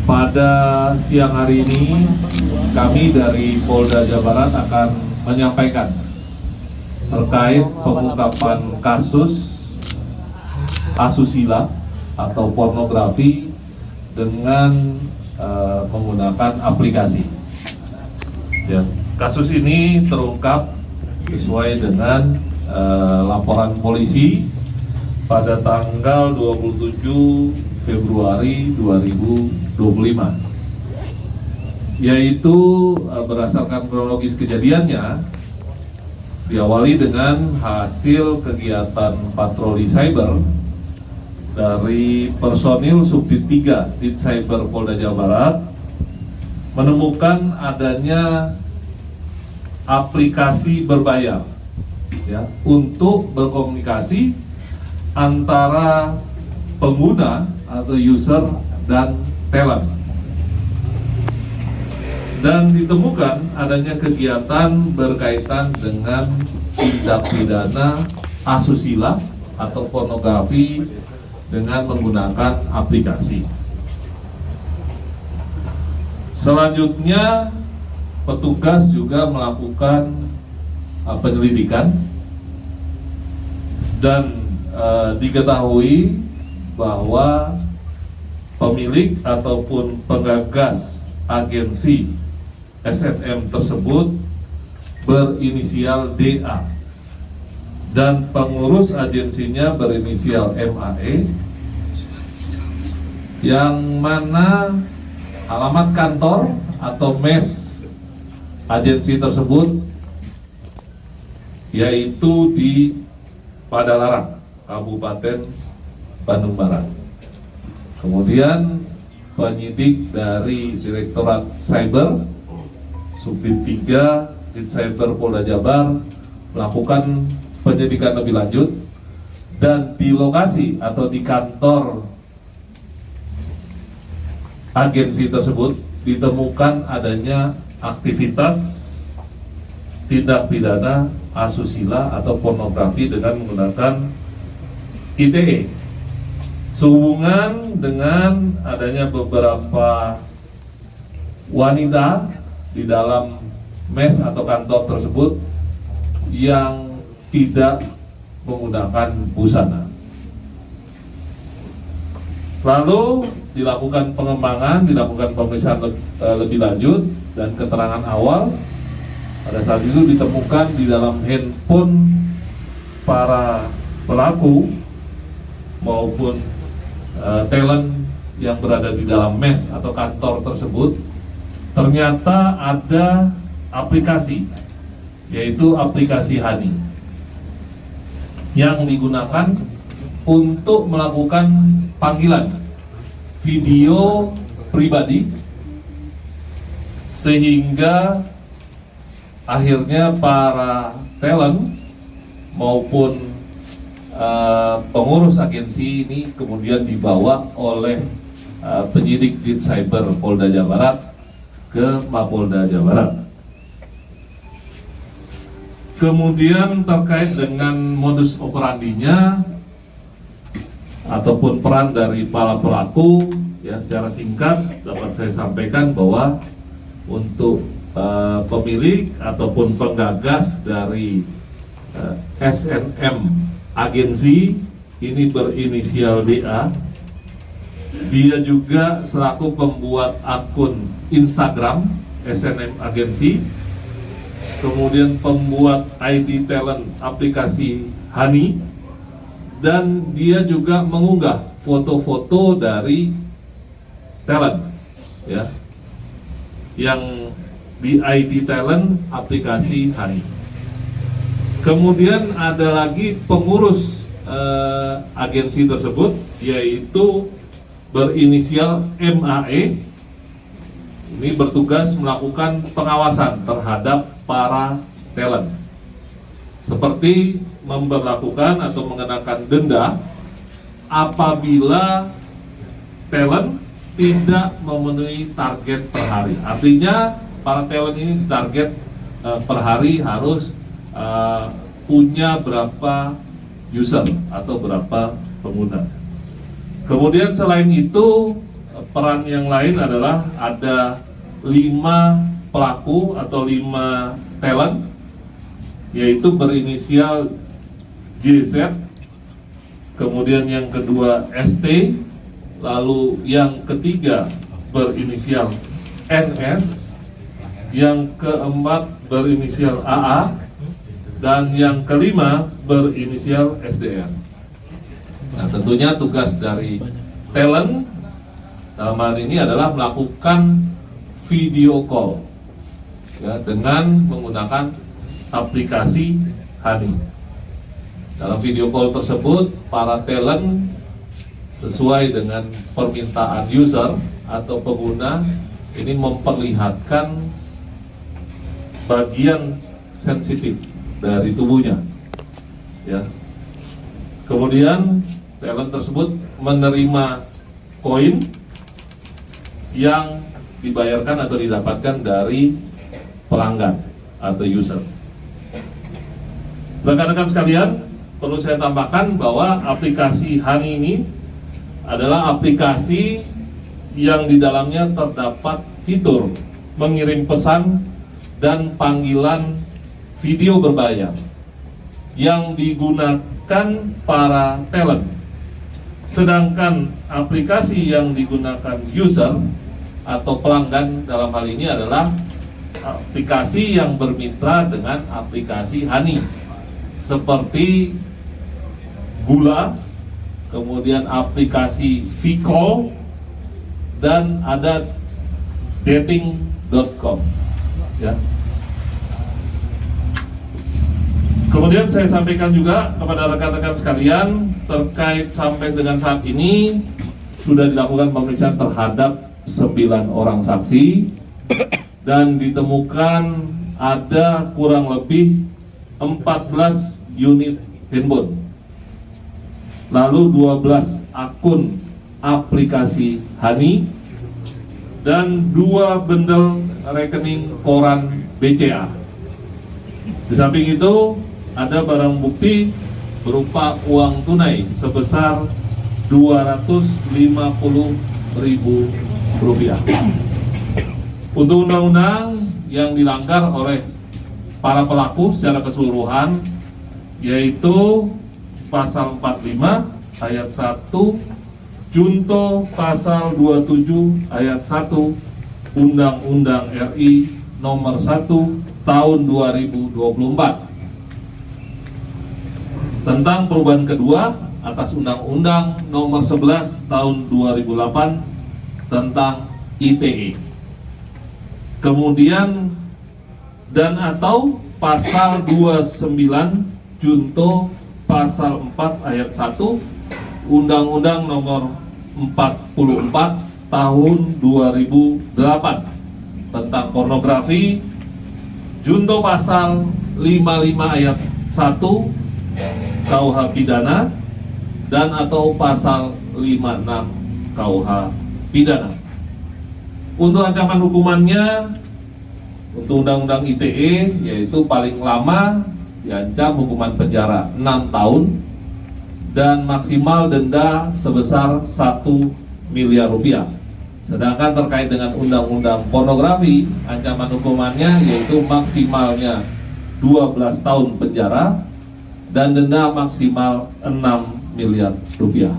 Pada siang hari ini, kami dari Polda Jawa Barat akan menyampaikan terkait pengungkapan kasus asusila atau pornografi dengan menggunakan aplikasi. Ya, kasus ini terungkap sesuai dengan laporan polisi pada tanggal 27 Februari 2025, yaitu berdasarkan kronologis kejadiannya diawali dengan hasil kegiatan patroli cyber dari personil Subdit 3 Dit Cyber Polda Jawa Barat menemukan adanya aplikasi berbayar ya untuk berkomunikasi antara pengguna atau user dan talent, dan ditemukan adanya kegiatan berkaitan dengan tindak pidana asusila atau pornografi dengan menggunakan aplikasi. Selanjutnya petugas juga melakukan penyelidikan dan diketahui bahwa pemilik ataupun penggagas agensi SNM tersebut berinisial DA dan pengurus agensinya berinisial MAE, yang mana alamat kantor atau mes agensi tersebut yaitu di Padalarang, Kabupaten Bandung Barat. Kemudian penyidik dari Direktorat Cyber Subdit 3 Dit Cyber Polda Jabar melakukan penyidikan lebih lanjut, dan di lokasi atau di kantor agensi tersebut ditemukan adanya aktivitas tindak pidana asusila atau pornografi dengan menggunakan ITE, sehubungan dengan adanya beberapa wanita di dalam mes atau kantor tersebut yang tidak menggunakan busana. Lalu dilakukan pengembangan, dilakukan pemeriksaan lebih lanjut, dan keterangan awal pada saat itu ditemukan di dalam handphone para pelaku maupun talent yang berada di dalam mes atau kantor tersebut ternyata ada aplikasi, yaitu aplikasi Hani, yang digunakan untuk melakukan panggilan video pribadi, sehingga akhirnya para talent maupun pengurus agensi ini kemudian dibawa oleh penyidik Dit Cyber Polda Jawa Barat ke Mapolda Jawa Barat. Kemudian terkait dengan modus operandinya ataupun peran dari para pelaku, ya secara singkat dapat saya sampaikan bahwa untuk pemilik ataupun penggagas dari SNM agensi ini berinisial DA. Dia juga selaku pembuat akun Instagram SNM agensi, kemudian pembuat ID talent aplikasi Hani, dan dia juga mengunggah foto-foto dari talent ya yang di ID talent aplikasi Hani. Kemudian ada lagi pengurus agensi tersebut, yaitu berinisial MAE. Ini bertugas melakukan pengawasan terhadap para talent, seperti memberlakukan atau mengenakan denda apabila talent tidak memenuhi target per hari. Artinya para talent ini target per hari harus punya berapa user atau berapa pengguna. Kemudian selain itu peran yang lain adalah ada 5 pelaku atau 5 talent, yaitu berinisial JZ, kemudian yang kedua ST, lalu yang ketiga berinisial NS, yang keempat berinisial AA, dan yang kelima berinisial SDN. Nah, tentunya tugas dari talent dalam hal ini adalah melakukan video call ya, dengan menggunakan aplikasi Honey. Dalam video call tersebut, para talent sesuai dengan permintaan user atau pengguna ini memperlihatkan bagian sensitif dari tubuhnya ya. Kemudian talent tersebut menerima koin yang dibayarkan atau didapatkan dari pelanggan atau user. Rekan-rekan sekalian, perlu saya tambahkan bahwa aplikasi Honey ini adalah aplikasi yang di dalamnya terdapat fitur mengirim pesan dan panggilan video berbayar yang digunakan para talent. Sedangkan aplikasi yang digunakan user atau pelanggan dalam hal ini adalah aplikasi yang bermitra dengan aplikasi Honey, seperti Gula, kemudian aplikasi Vcall, dan ada dating.com ya. Kemudian saya sampaikan juga kepada rekan-rekan sekalian terkait sampai dengan saat ini sudah dilakukan pemeriksaan terhadap 9 orang saksi dan ditemukan ada kurang lebih 14 unit handphone, lalu 12 akun aplikasi Honey, dan 2 bundle rekening koran BCA. Di samping itu ada barang bukti berupa uang tunai sebesar Rp250.000. Untuk undang-undang yang dilanggar oleh para pelaku secara keseluruhan, yaitu pasal 45 ayat 1 junto pasal 27 ayat 1 Undang-Undang RI nomor 1 tahun 2024 tentang perubahan kedua atas Undang-Undang nomor 11 tahun 2008 tentang ITE. Kemudian dan atau pasal 29 junto pasal 4 ayat 1 Undang-Undang nomor 44 tahun 2008 tentang pornografi, junto pasal 55 ayat 1 KUH pidana, dan atau pasal 56 KUH pidana. Untuk ancaman hukumannya, untuk Undang-Undang ITE yaitu paling lama diancam hukuman penjara 6 tahun dan maksimal denda sebesar 1 miliar rupiah. Sedangkan terkait dengan Undang-Undang pornografi, ancaman hukumannya yaitu maksimalnya 12 tahun penjara dan denda maksimal 6 miliar rupiah.